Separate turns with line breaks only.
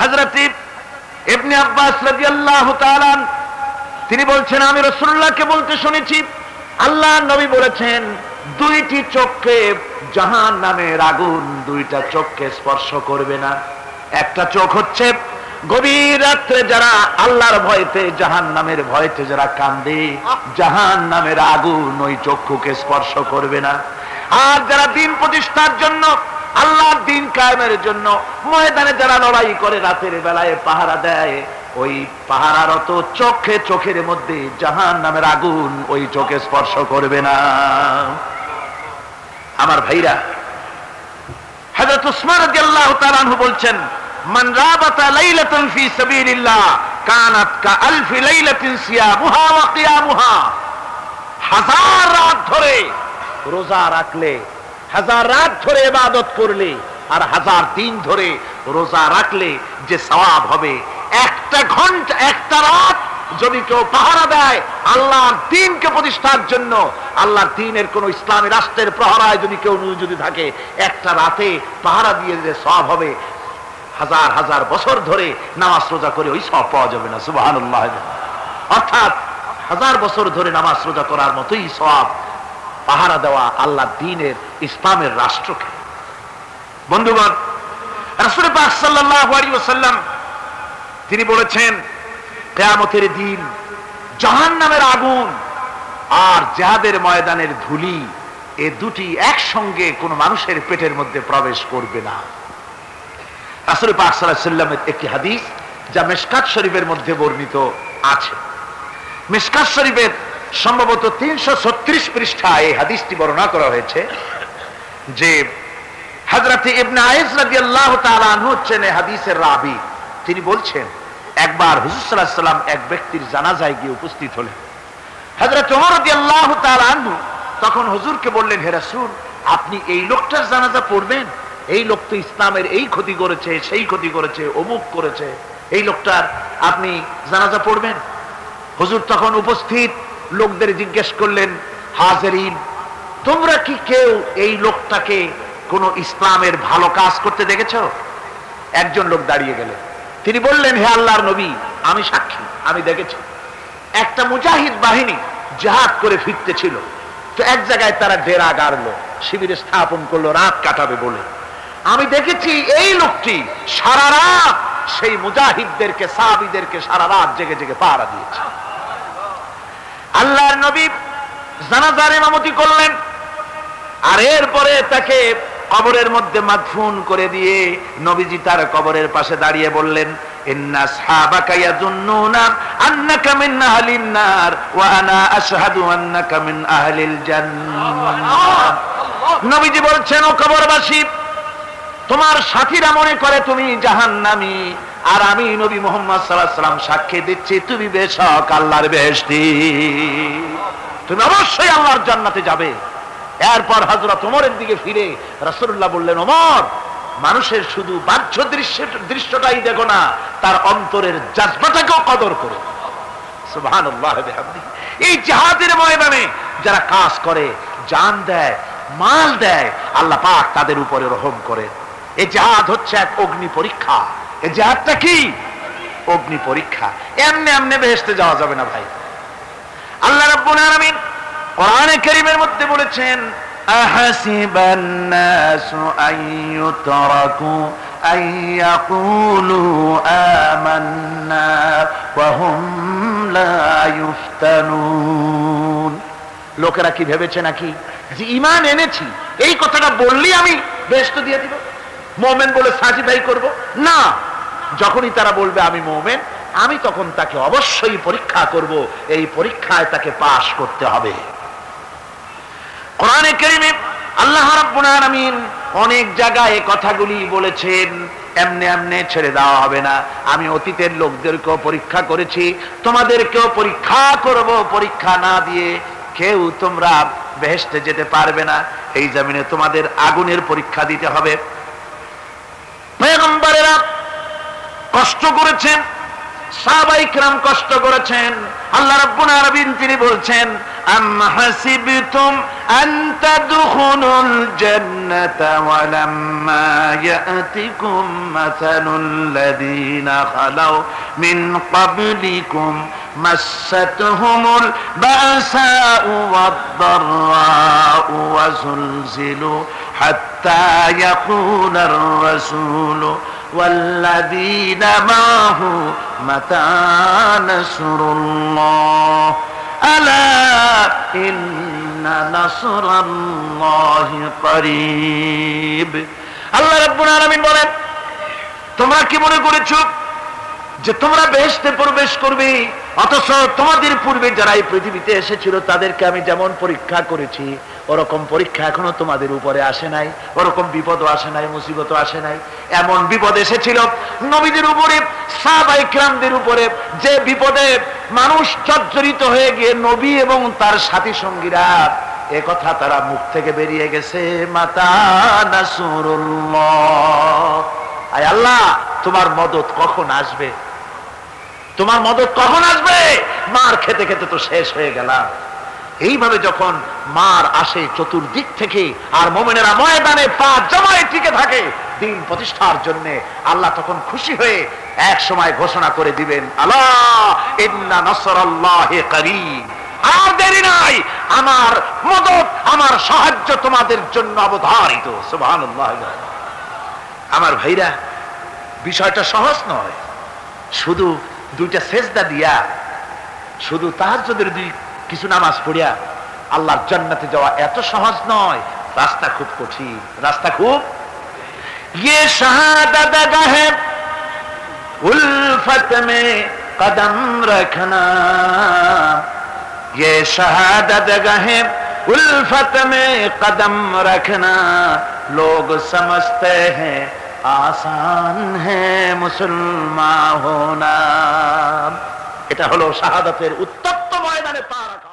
হযরত ইবনে আব্বাস রাদিয়াল্লাহু তাআলা তিনি বলছেন, আমি রাসূলুল্লাহকে বলতে শুনেছি, আল্লাহর নবী বলেছেন, দুইটি চোখকে জাহান্নামের আগুন দুইটা চোখকে স্পর্শ করবে না। একটা চোখ হচ্ছে গভীর রাত্রে যারা আল্লাহর ভয়তে জাহান্নামের ভয়তে যারা কান্দে, জাহান্নামের আগুন ওই চক্ষুকে স্পর্শ করবে না। আর যারা দিন প্রতিষ্ঠার জন্য, আল্লাহর দিন কায়েমের জন্য ময়দানে যারা লড়াই করে, রাতের বেলায় পাহারা দেয়, ওই পাহারারত চোখের মধ্যে জাহান্নামের আগুন ওই চোখে স্পর্শ করবে না। আমার ভাইরা, হযরত উসমান রাদিয়াল্লাহু তাআলা আনহু বলছেন, মান রাবাতা লাইলাতান ফি সাবিলিল্লাহ কানাত কাআলফি লাইলাতিন সিয়ামুহা ওয়া কিয়ামুহা। হাজার রাত ধরে রোজা রাখলে, হাজার রাত ধরে ইবাদত করলে, আর হাজার দিন ধরে রোজা রাখলে যে সওয়াব হবে, একটা ঘন্টা একটা রাত যদি কেউ পাহারা দেয় আল্লাহর দ্বীনকে প্রতিষ্ঠার জন্য, আল্লাহর দ্বীনের কোন ইসলামী রাষ্ট্রের প্রহরায় যদি কেউ যদি থাকে, একটা রাতে পাহারা দিয়ে যে সওয়াব হবে, হাজার হাজার বছর ধরে নামাজ রোজা করে ওই সওয়াব পাওয়া যাবে না। সুবহানাল্লাহ। অর্থাৎ হাজার বছর ধরে নামাজ রোজা করার মতোই সওয়াব পাহারা দেওয়া আল্লাহর দ্বীনের ইসলামের রাষ্ট্রকে। বন্ধুগণ, রাসূল পাক সাল্লাল্লাহু আলাইহি ওয়াসাল্লাম তিনি বলেছেন, কিয়ামতের দিন জাহান্নামের আগুন আর জিহাদের ময়দানের ধুলি, এই দুটি একসঙ্গে কোন মানুষের পেটের মধ্যে প্রবেশ করবে না। রাসূল পাক সাল্লাল্লাহু আলাইহি ওয়াসাল্লামের একটি হাদিস যা মিশকাত শরীফের মধ্যে বর্ণিত আছে। মিশকাত শরীফের সম্ভবত 336 পৃষ্ঠায় এই হাদিসটি বর্ণনা করা হয়েছে যে হযরত ইবনে আয়েস রাদিয়াল্লাহু তাআলা আনহু হচ্ছেন এই হাদিসের রাবী। তিনি বলছেন, একবার হুজুর সাল্লাল্লাহু আলাইহি ওয়াসাল্লাম এক ব্যক্তির জানাজায় গিয়ে উপস্থিত হলেন। হযরত ওমর রাদিয়াল্লাহু তাআলা আনহু তখন হুজুরকে বললেন, হে রাসূল, আপনি এই লোকটার জানাজা পড়বেন? এই লোক তো ইসলামের এই ক্ষতি করেছে, সেই ক্ষতি করেছে, অমুক করেছে, এই লোকটার আপনি জানাজা পড়বেন? হুজুর তখন উপস্থিত লোকদের জিজ্ঞেস করলেন, হাজিরিন, তোমরা কি কেউ এই লোকটাকে কোন ইসলামের ভালো কাজ করতে দেখেছো? একজন লোক দাঁড়িয়ে গেলেন, তিনি বললেন, হে আল্লাহর নবী, আমি সাক্ষী, আমি দেখেছি। একটা মুজাহিদ বাহিনী জিহাদ করে ফিরতেছিল, তো এক জায়গায় তারা ডেরা গাড়লো, শিবির স্থাপন করলো রাত কাটাবে বলে। আমি দেখেছি এই লোকটি সারা রাত সেই মুজাহিদদেরকে, সাহাবীদেরকে সারা রাত জেগে জেগে পাহারা দিয়েছে। আল্লাহর নবী জানাজার ইমামতি করলেন, আর এরপরে তাকে কবরের মধ্যে মাদফুন করে দিয়ে নবীজি তার কবরের পাশে দাঁড়িয়ে বললেন, ইন্না আসহাবাকা ইয়াযুন্নুনা আন্নাকা মিন আহলিন নার ওয়া আনা আশহাদু আন্নাকা মিন আহলিল জান্নাহ। নবীজি বলছেন, ও কবরবাসী, তোমার সাথীরা মনে করে তুমি জাহান্নামী, আর আমি নবী মুহাম্মদ সাল্লাল্লাহু আলাইহি ওয়াসাল্লাম সাক্ষী দিচ্ছি তুমি বেশক আল্লাহর বেহেশতি, তুমি অবশ্যই আল্লাহর জান্নাতে যাবে। এরপর হযরত ওমরের দিকে ফিরে রাসূলুল্লাহ বললেন, ওমর, মানুষের শুধু বাহ্য দৃশ্যটাই দেখো না, তার অন্তরের জজবাটাকেও কদর করো। সুবহানাল্লাহ বিহামদিহি। এই জিহাদের ময়দানে যারা কাজ করে, জান দেয়, মাল দেয়, আল্লাহ পাক তাদের উপরে রহম করেন। এই জিহাদ হচ্ছে এক অগ্নি পরীক্ষা। এই জিহাদটা কি? অগ্নি পরীক্ষা। এমনি এমনি বেহেশতে যাওয়া যাবে না ভাই। আল্লাহ রাব্বুল আলামিন কোরআনে কারীমের মধ্যে বলেছেন, আহাসিবান নাসু আইয়ুতরাকু আইয়াকুলু আমান্না ওয়া হুম লা ইফতানুন। লোকেরা কি ভেবেছে নাকি যে ঈমান এনেছি এই কথাটা বললেই আমি বেহেশত দিয়ে দিব, মুমিন বলে সাজিদাই করব? না, যখনই তারা বলবে আমি মুমিন, আমি তখন তাকে অবশ্যই পরীক্ষা করব, এই পরীক্ষায় তাকে পাশ করতে হবে। কোরআনে কারীমে আল্লাহ রাব্বুল আলামিন অনেক জায়গায় এই কথাগুলি বলেছেন, এমনি এমনি ছেড়ে দেওয়া হবে না। আমি অতীতের লোকদেরকেও পরীক্ষা করেছি, তোমাদেরকেও পরীক্ষা করব, পরীক্ষা না দিয়ে কেউ তোমরা বেহেশতে যেতে পারবে না। এই জমিনে তোমাদের আগুনের পরীক্ষা দিতে হবে। পয়গম্বরেরা কষ্ট করেছেন, সাহাবায়ে কিরাম কষ্ট করেছেন। আল্লাহ রাব্বুল আলামিন তিনি বলছেন, আম হাসিবতুম আন তাদখুলুল জান্নাতা ওয়া লাম্মা ইয়াতিকুম মাসালুল লাযীনা খালাউ মিন ক্বাবলিকুম মাসাতহুমুল বাসাউ ওয়াদ-দাররাউ ওয়া যুলজিলু হাত্তা ইয়াকুলার রাসূলু والذين معه متى نصر الله ألا إن نصر الله قريب। আল্লাহ রাব্বুল আলামিন বলেন, তোমরা কি মনে করেছো যে তোমরা বেহেশতে প্রবেশ করবে, অথচ তোমাদের পূর্বে যারা এই পৃথিবীতে এসেছিল তাদেরকে আমি যেমন পরীক্ষা করেছি ওরকম পরীক্ষা এখনো তোমাদের উপরে আসে নাই, ওরকম বিপদও আসে নাই, মুসিবতও আসে নাই। এমন বিপদ এসেছিল নবীদের উপরে, সাহাবায়ে কিরামদের উপরে, যে বিপদে মানুষ জর্জরিত হয়ে গিয়ে নবী এবং তার সাথী সঙ্গীরা একথা তারা মুখ থেকে বেরিয়ে গেছে, মাতা নাসরুল্লাহ, আয় আল্লাহ তোমার মদদ কখন আসবে, তোমার মদদ কখন আসবে, মার খেতে খেতে তো শেষ হয়ে গেলাম। এইভাবে যখন মার আসে চতুর্দিক থেকে আর মুমিনেরা ময়দানে পা জমায়ে টিকে থাকে দিন প্রতিষ্ঠার জন্য, আল্লাহ তখন খুশি হয়ে এক সময় ঘোষণা করে দিবেন, আলা ইন্না নাসরাল্লাহি করিব, আর দেরি নাই, আমার মদদ আমার সাহায্য তোমাদের জন্য অবধারিত। সুবহানাল্লাহ। আমার ভাইরা, বিষয়টা সহজ নয়। শুধু দুইটা সেজদা দিয়া, শুধু তাহাজ্জুদের কিছু নামাজ পড়িয়া আল্লাহর জান্নাতে যাওয়া এত সহজ নয়, রাস্তা খুব কঠিন, রাস্তা খুব। ये शहादत गाहे उल्फत में कदम रखना, ये शहादत गाहे उल्फत में कदम रखना, लोग समझते हैं आसान है मुसलमान होना। এটা হলো শাহাদাতের উত্তপ্ত ময়দানে পা রাখা।